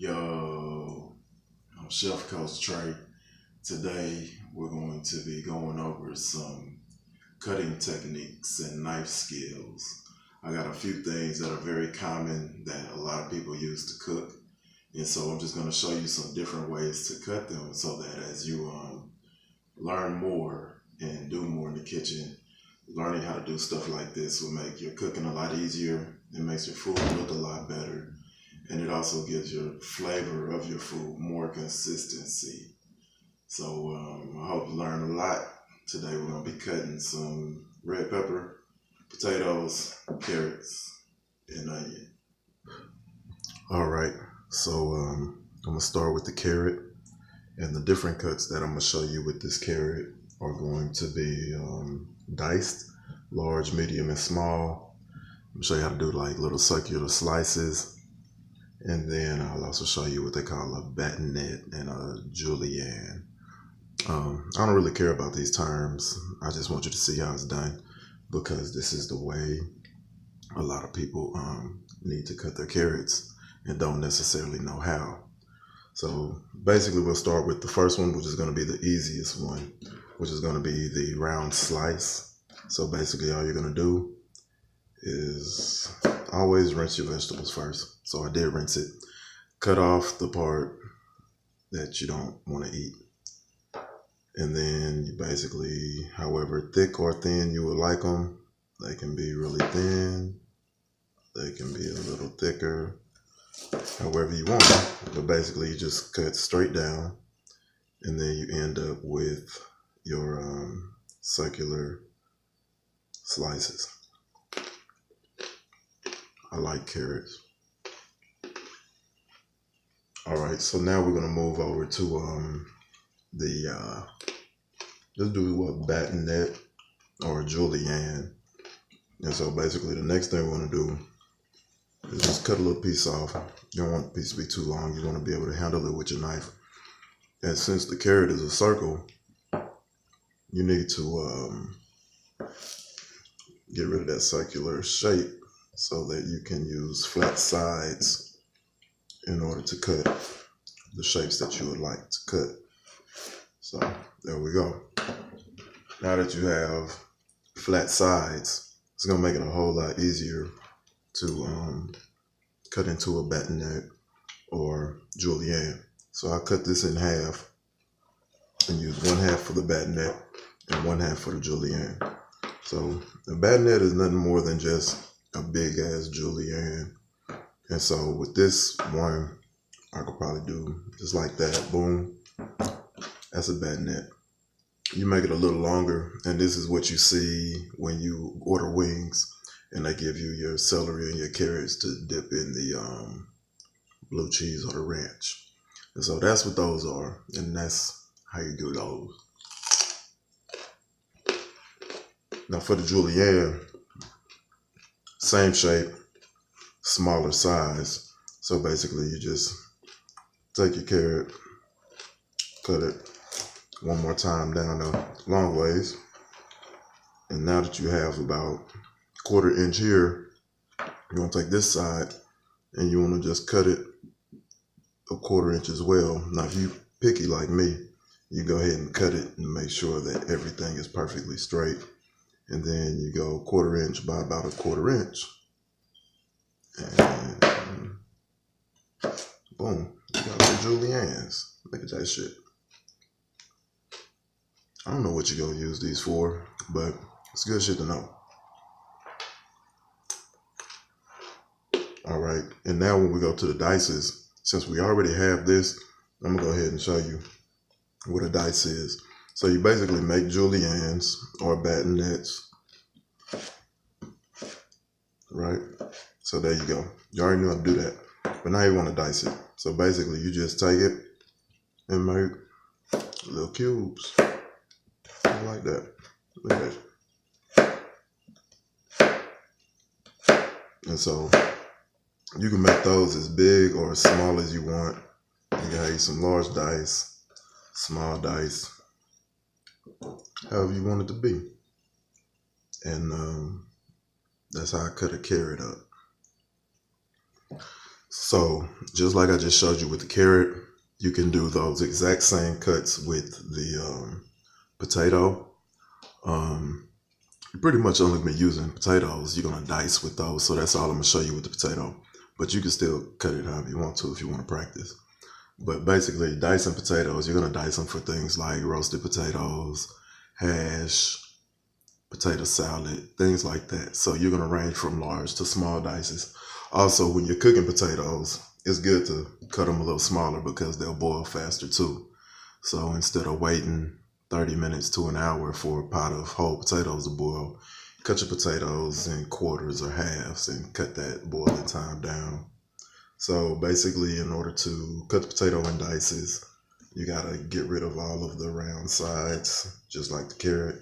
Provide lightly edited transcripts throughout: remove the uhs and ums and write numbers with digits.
Yo, I'm Chef Coach Trey. Today we're going to be going over some cutting techniques and knife skills. I got a few things that are very common that a lot of people use to cook. And so I'm just going to show you some different ways to cut them so that as you learn more and do more in the kitchen, learning how to do stuff like this will make your cooking a lot easier. It makes your food look a lot better. And it also gives your flavor of your food more consistency. So I hope you learn a lot. Today we're going to be cutting some red pepper, potatoes, carrots, and onion. All right, so I'm going to start with the carrot. And the different cuts that I'm going to show you with this carrot are going to be diced, large, medium, and small. I'm going to show you how to do like little circular slices. And then I'll also show you what they call a batonette and a julienne. I don't really care about these terms. I just want you to see how it's done because this is the way a lot of people need to cut their carrots and don't necessarily know how. So basically we'll start with the first one, which is going to be the easiest one, which is going to be the round slice. So basically all you're going to do is always rinse your vegetables first. So I did rinse it. Cut off the part that you don't want to eat. And then you basically, however thick or thin you would like them, they can be really thin, they can be a little thicker, however you want them. But basically you just cut straight down and then you end up with your circular slices. I like carrots. All right, so now we're gonna move over to let's do a batonette or a julienne. And so basically the next thing we want to do is just cut a little piece off. You don't want the piece to be too long. You want to be able to handle it with your knife. And since the carrot is a circle, you need to get rid of that circular shape so that you can use flat sides in order to cut the shapes that you would like to cut. So there we go. Now that you have flat sides, it's gonna make it a whole lot easier to cut into a batonette or julienne. So I cut this in half and use one half for the batonette and one half for the julienne. So the batonette is nothing more than just a big ass julienne. And so with this one, I could probably do just like that, boom. That's a batonette. You make it a little longer, and this is what you see when you order wings and they give you your celery and your carrots to dip in the blue cheese or the ranch. And so that's what those are, and that's how you do those. Now for the julienne, same shape, smaller size. So basically you just take your carrot, cut it one more time down the long ways. And now that you have about 1/4 inch here, you want to take this side and you want to just cut it a 1/4 inch as well. Now if you picky like me, you go ahead and cut it and make sure that everything is perfectly straight. And then you go 1/4 inch by about a 1/4 inch. And boom, you got the juliennes. Look at that shit. I don't know what you're gonna use these for, but it's good shit to know. All right, and now when we go to the dices, since we already have this, I'm gonna go ahead and show you what a dice is. So you basically make juliennes or batonettes, right? So there you go. You already know how to do that, but now you want to dice it. So basically you just take it and make little cubes like that. Look at that. And so you can make those as big or as small as you want. You can have some large dice, small dice, however you want it to be. And that's how I cut a carrot up. So just like I just showed you with the carrot, you can do those exact same cuts with the potato. You're pretty much only been using potatoes. You're gonna dice with those, so that's all I'm gonna show you with the potato. But you can still cut it however you want to if you want to practice. But basically, dicing potatoes, you're gonna dice them for things like roasted potatoes, hash, potato salad, things like that. So you're gonna range from large to small dices. Also, when you're cooking potatoes, it's good to cut them a little smaller because they'll boil faster too. So instead of waiting 30 minutes to an hour for a pot of whole potatoes to boil, cut your potatoes in quarters or halves and cut that boiling time down. So basically, in order to cut the potato in dices, you gotta get rid of all of the round sides, just like the carrot.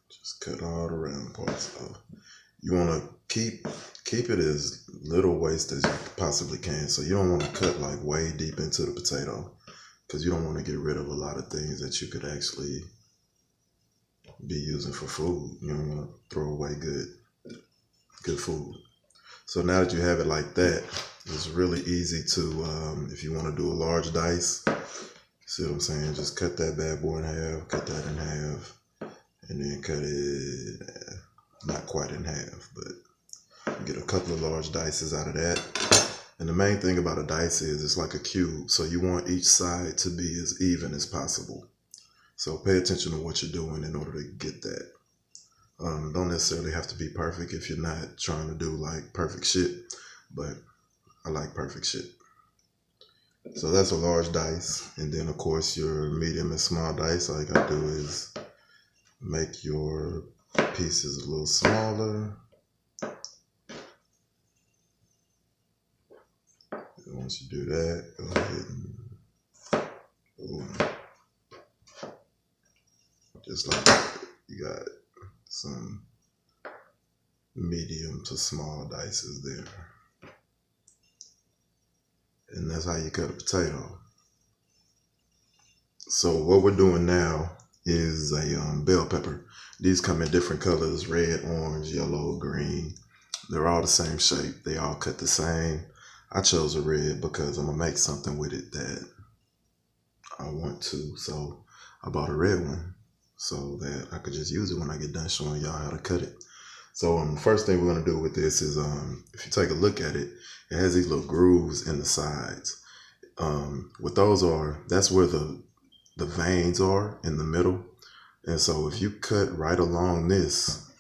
Just cut all the round parts off. You wanna keep it as little waste as you possibly can. So you don't want to cut like way deep into the potato because you don't want to get rid of a lot of things that you could actually be using for food. You don't want to throw away good food. So now that you have it like that, it's really easy to, if you want to do a large dice, see what I'm saying? Just cut that bad boy in half, cut that in half, and then cut it not quite in half, but you get a couple of large dices out of that. And the main thing about a dice is it's like a cube, so you want each side to be as even as possible. So pay attention to what you're doing in order to get that. Don't necessarily have to be perfect if you're not trying to do like perfect shit, but I like perfect shit. So that's a large dice. And then of course your medium and small dice, all you gotta do is make your pieces a little smaller. And once you do that, go ahead and boom. Just like that. You got some medium to small dices there. And that's how you cut a potato. So what we're doing now is a bell pepper. These come in different colors: red, orange, yellow, green. They're all the same shape. They all cut the same. I chose a red because I'm gonna make something with it that I want to. So I bought a red one so that I could just use it when I get done showing y'all how to cut it. So the first thing we're gonna do with this is, if you take a look at it, it has these little grooves in the sides. What those are, that's where the veins are in the middle. And so if you cut right along this,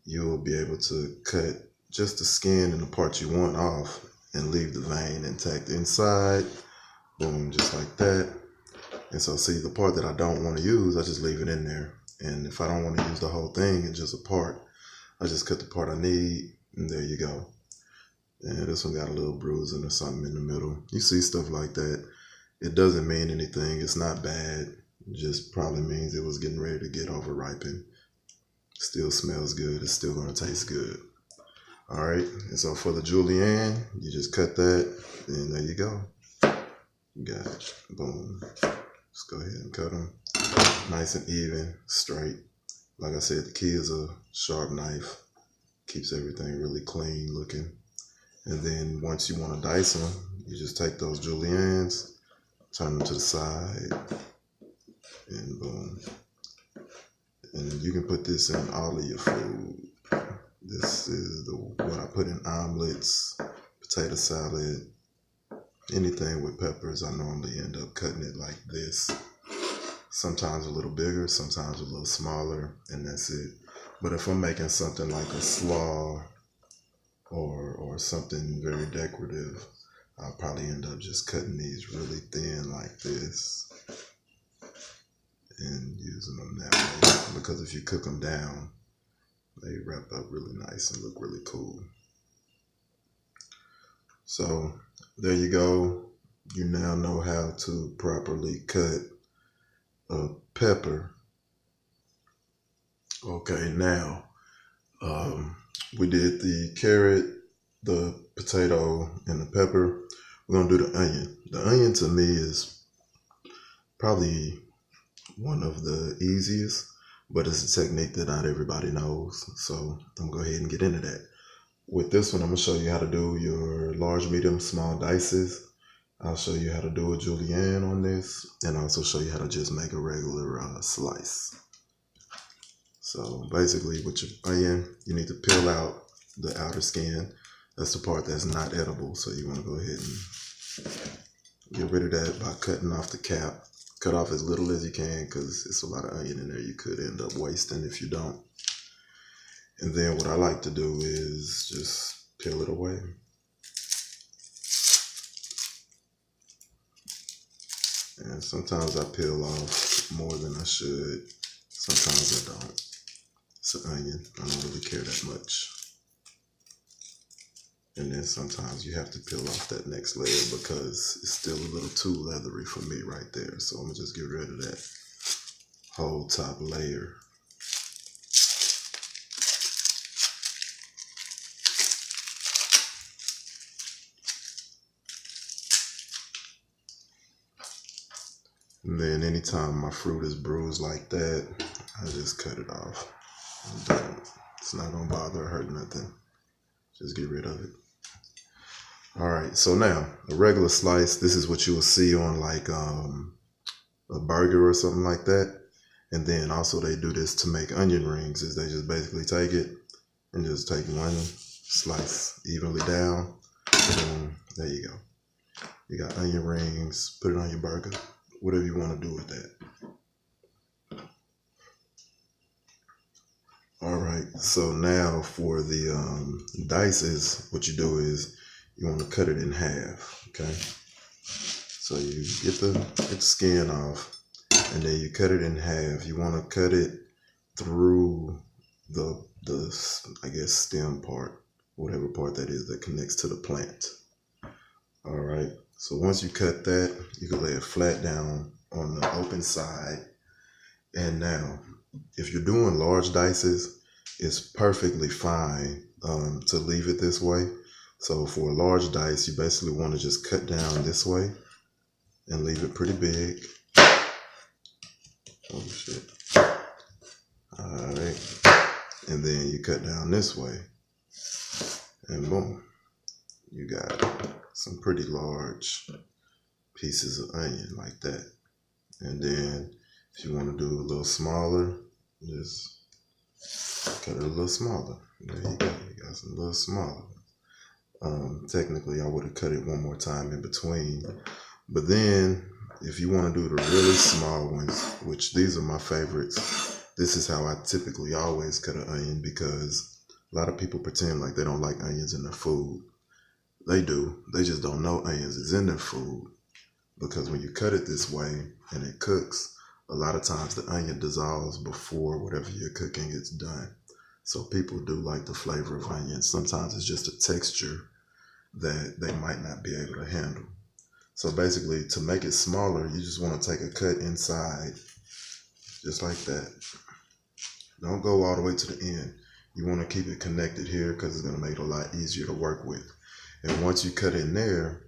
you'll be able to cut just the skin and the part you want off and leave the vein intact inside. Boom, just like that. And so see, the part that I don't want to use, I just leave it in there. And if I don't want to use the whole thing and just a part, I just cut the part I need, and there you go. And this one got a little bruising or something in the middle. You see stuff like that. It doesn't mean anything. It's not bad. It just probably means it was getting ready to get over ripened. Still smells good. It's still going to taste good. All right. And so for the julienne, you just cut that, and there you go. You got it. Boom. Just go ahead and cut them nice and even, straight. Like I said, the key is a sharp knife. Keeps everything really clean looking. And then once you want to dice them, you just take those juliennes, turn them to the side, and boom. And you can put this in all of your food. This is what I put in omelets, potato salad, anything with peppers. I normally end up cutting it like this. Sometimes a little bigger, sometimes a little smaller, and that's it. But if I'm making something like a slaw or something very decorative, I'll probably end up just cutting these really thin like this and using them that way. Because if you cook them down, they wrap up really nice and look really cool. So there you go. You now know how to properly cut a pepper. Okay, now we did the carrot, the potato, and the pepper. We're gonna do the onion. The onion to me is probably one of the easiest but it's a technique that not everybody knows. So I'm gonna go ahead and get into that. With this one, I'm gonna show you how to do your large, medium, small dices. I'll show you how to do a julienne on this, and also show you how to just make a regular slice. So basically with your onion, you need to peel out the outer skin. That's the part that's not edible. So you want to go ahead and get rid of that by cutting off the cap. Cut off as little as you can because it's a lot of onion in there you could end up wasting if you don't. And then what I like to do is just peel it away. And sometimes I peel off more than I should. Sometimes I don't. It's an onion. I don't really care that much. And then sometimes you have to peel off that next layer because it's still a little too leathery for me right there. So I'm gonna just get rid of that whole top layer. And then anytime my fruit is bruised like that, I just cut it off. It's not gonna bother or hurt nothing. Just get rid of it. All right, so now a regular slice, this is what you will see on like a burger or something like that. And then also they do this to make onion rings, is they just basically take it and just take one slice evenly down. Boom, there you go. You got onion rings, put it on your burger, whatever you want to do with that. All right, so now for the dices, what you do is you want to cut it in half, okay? So you get the skin off, and then you cut it in half. You want to cut it through the I guess stem part, whatever part that is that connects to the plant. All right, so once you cut that, you can lay it flat down on the open side. And now, if you're doing large dices, it's perfectly fine to leave it this way. So for a large dice, you basically want to just cut down this way and leave it pretty big. Oh shit. All right. And then you cut down this way and boom, you got some pretty large pieces of onion like that. And then if you want to do a little smaller, just cut it a little smaller. There you go. You got some little smaller. Technically, I would have cut it one more time in between. But then, if you want to do the really small ones, which these are my favorites, this is how I typically always cut an onion because a lot of people pretend like they don't like onions in their food. They do. They just don't know onions is in their food. Because when you cut it this way and it cooks, a lot of times the onion dissolves before whatever you're cooking is done. So people do like the flavor of onions. Sometimes it's just a texture that they might not be able to handle. So basically, to make it smaller, you just want to take a cut inside, just like that. Don't go all the way to the end. You want to keep it connected here because it's going to make it a lot easier to work with. And once you cut in there,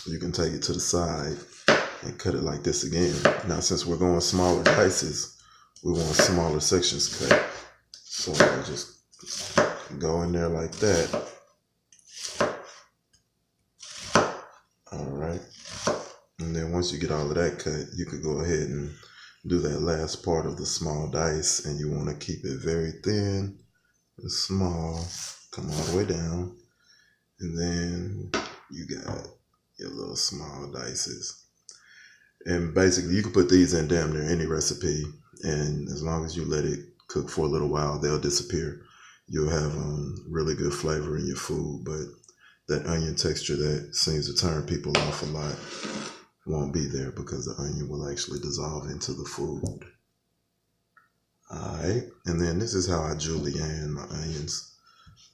you can take it to the side and cut it like this again. Now, since we're going smaller dices, we want smaller sections cut. So I'll just go in there like that. All right. And then once you get all of that cut, you could go ahead and do that last part of the small dice. And you want to keep it very thin and small. Come all the way down. And then you got your little small dices. And basically, you can put these in damn near any recipe. And as long as you let it cook for a little while, they'll disappear. You'll have really good flavor in your food. But that onion texture that seems to turn people off a lot won't be there because the onion will actually dissolve into the food. All right. And then this is how I julienne my onions.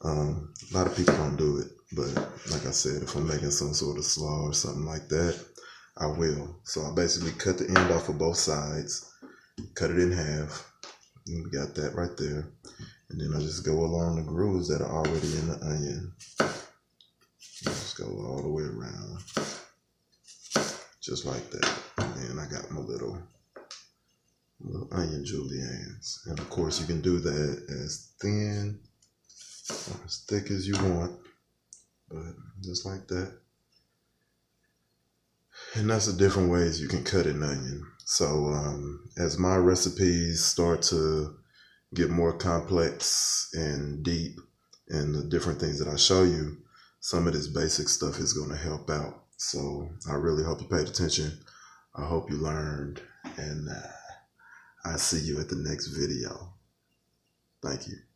A lot of people don't do it. But like I said, if I'm making some sort of slaw or something like that, I will. So I basically cut the end off of both sides, cut it in half. And we got that right there. And then I just go along the grooves that are already in the onion. Just go all the way around. Just like that. And then I got my little little onion juliennes. And of course you can do that as thin or as thick as you want, but just like that. And that's the different ways you can cut an onion. So as my recipes start to get more complex and deep, and the different things that I show you, some of this basic stuff is going to help out. So I really hope you paid attention. I hope you learned, and I see you at the next video. Thank you.